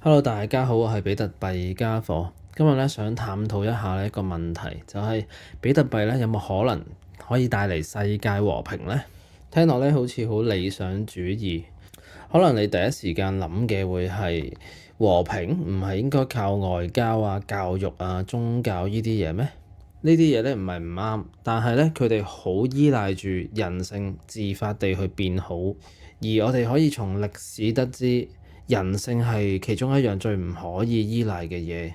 Hello，大家好，我係比特幣家伙。今日咧想探討一下呢一個問題，就係比特幣咧有冇可能可以帶嚟世界和平呢？聽落咧好似好理想主義，可能你第一時間諗嘅會係和平，唔係應該靠外交啊、教育啊、宗教呢啲嘢咩？呢啲嘢咧唔係唔啱，但係咧佢哋好依賴住人性自發地去變好，而我哋可以從歷史得知。人性係其中一樣最唔可以依賴嘅嘢。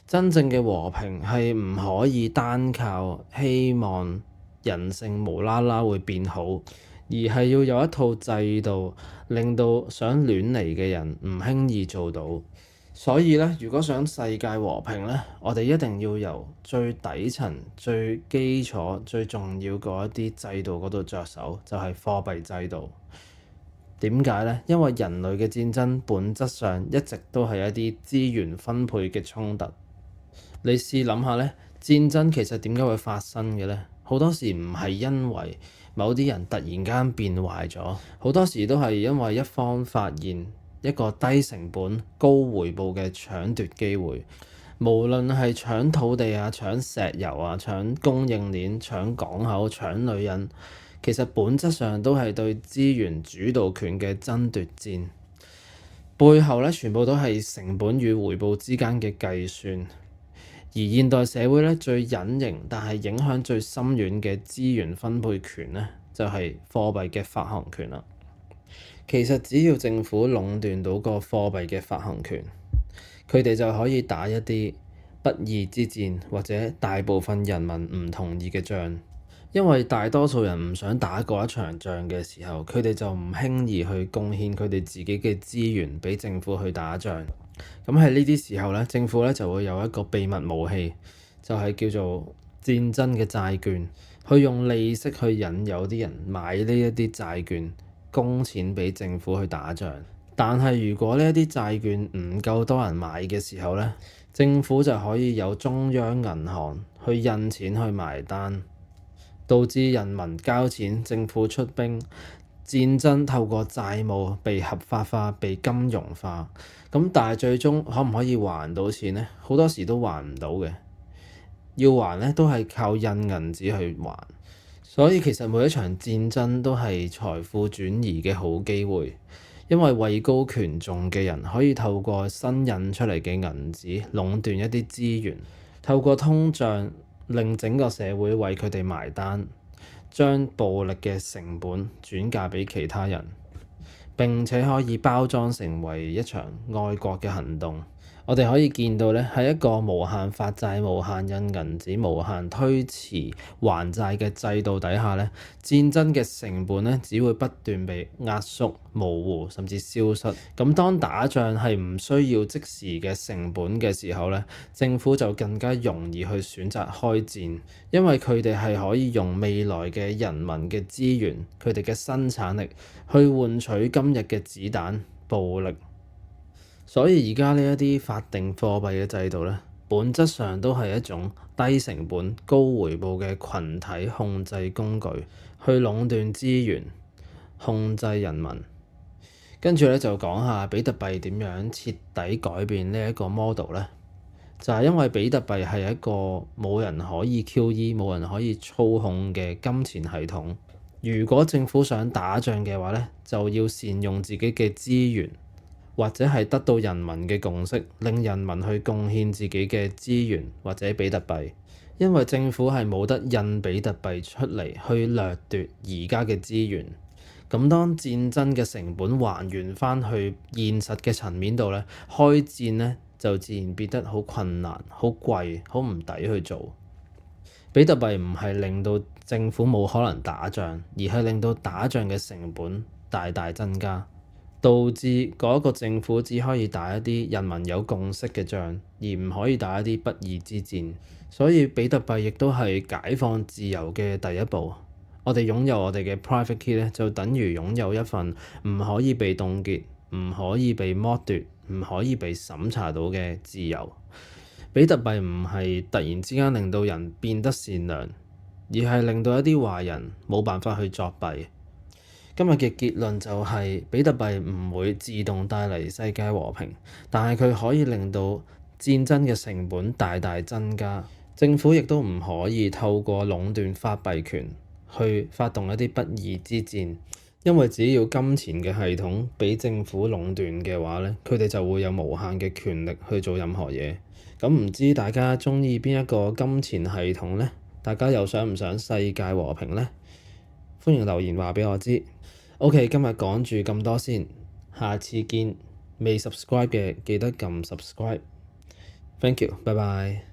真正嘅和平係唔可以單靠希望人性無啦啦會變好，而係要有一套制度，令到想亂嚟嘅人唔輕易做到。所以咧，如果想世界和平咧，我哋一定要由最底層、最基礎、最重要嗰一啲制度嗰度着手，就係貨幣制度。點解呢？因為人類嘅戰爭本質上一直都係一啲資源分配嘅衝突。你試諗下咧，戰爭其實點解會發生嘅呢？好多時唔係因為某啲人突然間變壞咗，好多時都係因為一方發現一個低成本高回報嘅搶奪機會，無論係搶土地啊、搶石油啊、搶供應鏈、搶港口、搶女人。其實本質上都係對資源主導權嘅爭奪戰，背後咧全部都係成本與回報之間嘅計算。而現代社會咧最隱形但係影響最深遠嘅資源分配權咧，就係貨幣嘅發行權啦。其實只要政府壟斷到個貨幣嘅發行權，佢哋就可以打一啲不義之戰，或者大部分人民唔同意嘅仗。因為大多數人唔想打過一場仗嘅時候，佢哋就唔輕易去貢獻佢哋自己嘅資源俾政府去打仗。咁喺呢啲時候咧，政府咧就會有一個秘密武器，就係叫做戰爭嘅債券，去用利息去引誘啲人買呢一啲債券，供錢俾政府去打仗。但係如果呢一啲債券唔夠多人買嘅時候咧，政府就可以有中央銀行去印錢去埋單。導致人民交錢，政府出兵，戰爭透過債務被合法化、被金融化。咁但係最終可唔可以還到錢呢？好多時都還唔到嘅，要還咧都係靠印銀紙去還。所以其實每一場戰爭都係財富轉移嘅好機會，因為位高權重嘅人可以透過新印出嚟嘅銀紙壟斷一啲資源，透過通脹。令整個社會為佢哋埋單，將暴力嘅成本轉嫁俾其他人，並且可以包裝成為一場愛國嘅行動。我哋可以見到咧，喺一個無限發債、無限印銀紙、無限推遲還債嘅制度底下咧，戰爭嘅成本咧只會不斷被壓縮、模糊甚至消失。咁當打仗係唔需要即時嘅成本嘅時候咧，政府就更加容易去選擇開戰，因為佢哋係可以用未來嘅人民嘅資源、佢哋嘅生產力去換取今日嘅子彈、暴力。所以而家呢一啲法定貨幣嘅制度咧，本質上都係一種低成本高回報嘅群體控制工具，去壟斷資源、控制人民。跟住咧就講下比特幣點樣徹底改變呢一個 model 咧，就係因為比特幣係一個冇人可以 QE、冇人可以操控嘅金錢系統。如果政府想打仗嘅話咧，就要善用自己嘅資源。或者係得到人民嘅共識，令人民去貢獻自己嘅資源或者比特幣，因為政府係冇得印比特幣出嚟去掠奪而家嘅資源。咁當戰爭嘅成本還原翻去現實嘅層面度咧，開戰咧就自然變得好困難、好貴、好唔抵去做。比特幣唔係令到政府冇可能打仗，而係令到打仗嘅成本大大增加。導致嗰個政府只可以打一啲人民有共識嘅仗，而唔可以打一啲不義之戰。所以比特幣亦都係解放自由嘅第一步。我哋擁有我哋嘅 private key 咧，就等於擁有一份唔可以被凍結、唔可以被剝奪、唔可以被審查到嘅自由。比特幣唔係突然之間令到人變得善良，而係令到一啲壞人冇辦法去作弊。今日嘅結論就係比特幣唔會自動帶嚟世界和平，但係佢可以令到戰爭嘅成本大大增加。政府亦都唔可以透過壟斷發幣權去發動一啲不義之戰，因為只要金錢嘅系統俾政府壟斷嘅話咧，佢哋就會有無限嘅權力去做任何嘢。咁唔知大家鍾意邊一個金錢系統呢？大家又想唔想世界和平呢？歡迎留言話畀我知。OK，今日講住咁多先，下次見。未 subscribe 嘅記得撳 subscribe。Thank you，拜拜。